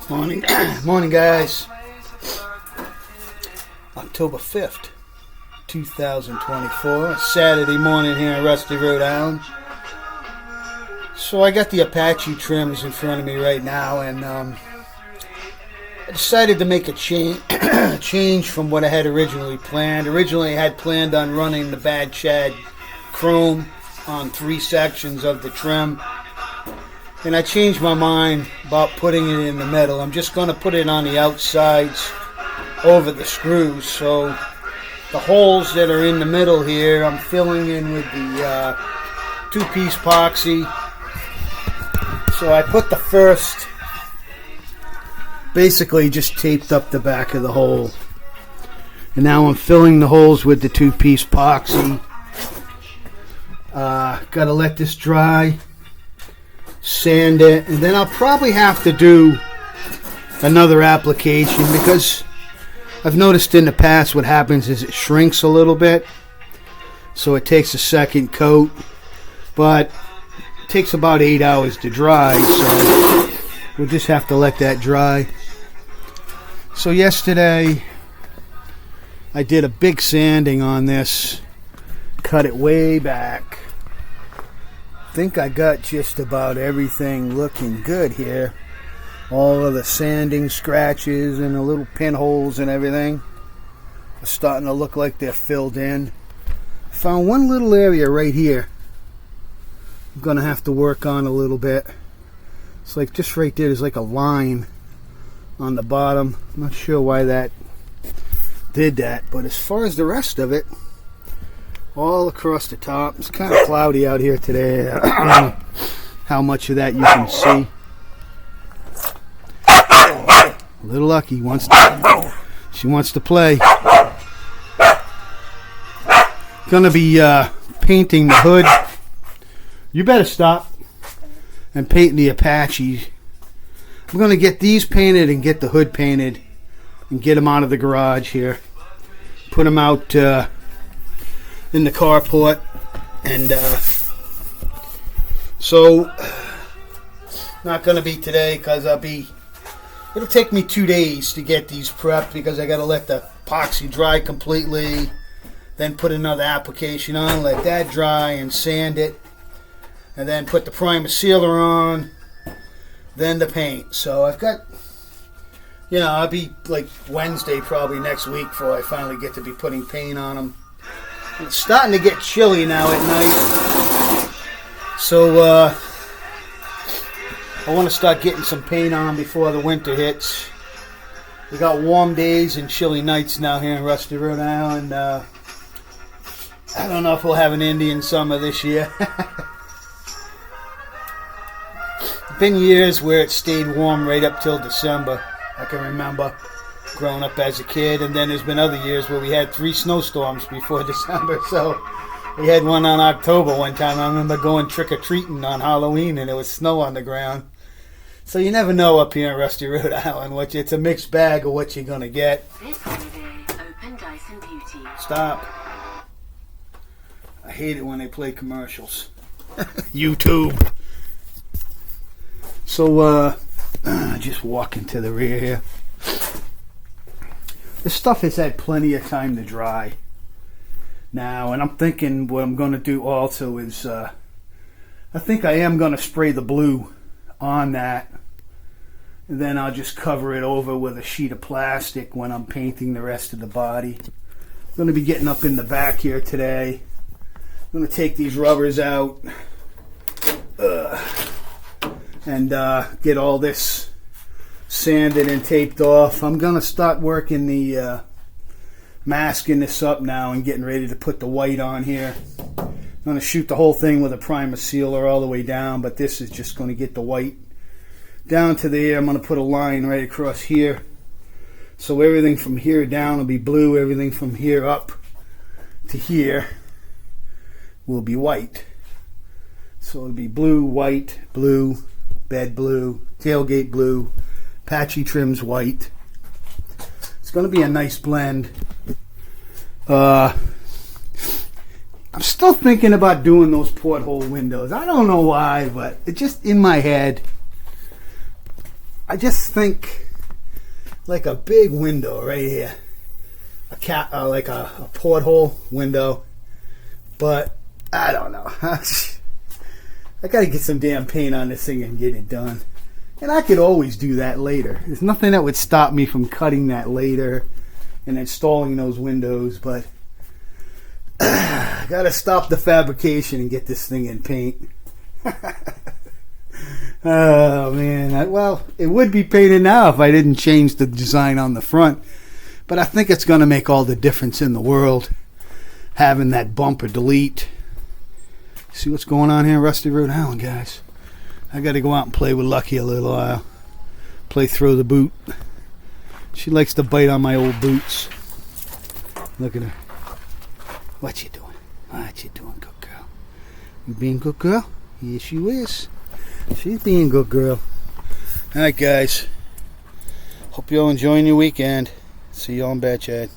Morning, morning, guys. October 5th, 2024, Saturday morning here in Rusty, Rhode Island. So I got the Apache trims in front of me right now, and I decided to make a change from what I had originally planned. Originally, I had planned on running the Bad Shad Chrome on 3 sections of the trim. And I changed my mind about putting it in the middle. I'm just going to put it on the outsides over the screws. So the holes that are in the middle here, I'm filling in with the 2-piece epoxy. So I put the first, basically just taped up the back of the hole. And now I'm filling the holes with the 2-piece epoxy. Got to let this dry. Sand it, and then I'll probably have to do another application because I've noticed in the past what happens is it shrinks a little bit, so it takes a second coat, but it takes about 8 hours to dry, so we'll just have to let that dry. So yesterday I did a big sanding on this, cut it way back. I think I got just about everything looking good here. All of the sanding scratches and the little pinholes and everything are starting to look like they're filled in. Found one little area right here I'm gonna have to work on a little bit. It's like just right there's like a line on the bottom. I'm not sure why that did that, but as far as the rest of it, all across the top. It's kind of cloudy out here today. I don't know how much of that you can see. Little Lucky she wants to play. Gonna be painting the hood. You better stop. And painting the Apache. I'm gonna get these painted and get the hood painted and get them out of the garage here. Put them out in the carport, and so not gonna be today because it'll take me 2 days to get these prepped because I gotta let the epoxy dry completely, then put another application on, let that dry and sand it, and then put the primer sealer on, then the paint. So I've got, I'll be like Wednesday probably next week before I finally get to be putting paint on them. It's starting to get chilly now at night, so I want to start getting some paint on before the winter hits. We got warm days and chilly nights now here in Rusty, Rhode Island. I don't know if we'll have an Indian summer this year. Been years where it stayed warm right up till December. I can remember growing up as a kid, and then there's been other years where we had 3 snowstorms before December. So we had one on October one time. I remember going trick-or-treating on Halloween and there was snow on the ground. So you never know up here in Rusty, Rhode Island. It's a mixed bag of what you're going to get. This holiday, open Dyson Beauty. Stop. I hate it when they play commercials. YouTube. So just walking to the rear here. This stuff has had plenty of time to dry now, and I'm thinking what I'm going to do also is I think I am going to spray the blue on that, and then I'll just cover it over with a sheet of plastic when I'm painting the rest of the body. I'm going to be getting up in the back here today. I'm going to take these rubbers out and get all this sanded and taped off. I'm going to start working the masking this up now and getting ready to put the white on here. I'm going to shoot the whole thing with a primer sealer all the way down, but this is just going to get the white down to there. I'm going to put a line right across here. So everything from here down will be blue. Everything from here up to here will be white. So it'll be blue, white, blue, bed blue, tailgate blue, Apache trims white. It's going to be a nice blend. I'm still thinking about doing those porthole windows. I don't know why, but it's just in my head. I just think like a big window right here, like a porthole window. But I don't know. I gotta get some damn paint on this thing and get it done. And I could always do that later. There's nothing that would stop me from cutting that later and installing those windows. But I gotta stop the fabrication and get this thing in paint. Oh man, well, it would be painted now if I didn't change the design on the front, but I think it's going to make all the difference in the world having that bumper delete. See what's going on here, Rusty Rhode Island, guys. I got to go out and play with Lucky a little while, play throw the boot. She likes to bite on my old boots. Look at her. What you doing? What you doing, good girl? You being good girl? Yes, you is. She's being a good girl. Alright, guys. Hope you all enjoying your weekend. See you all in Bad Chad.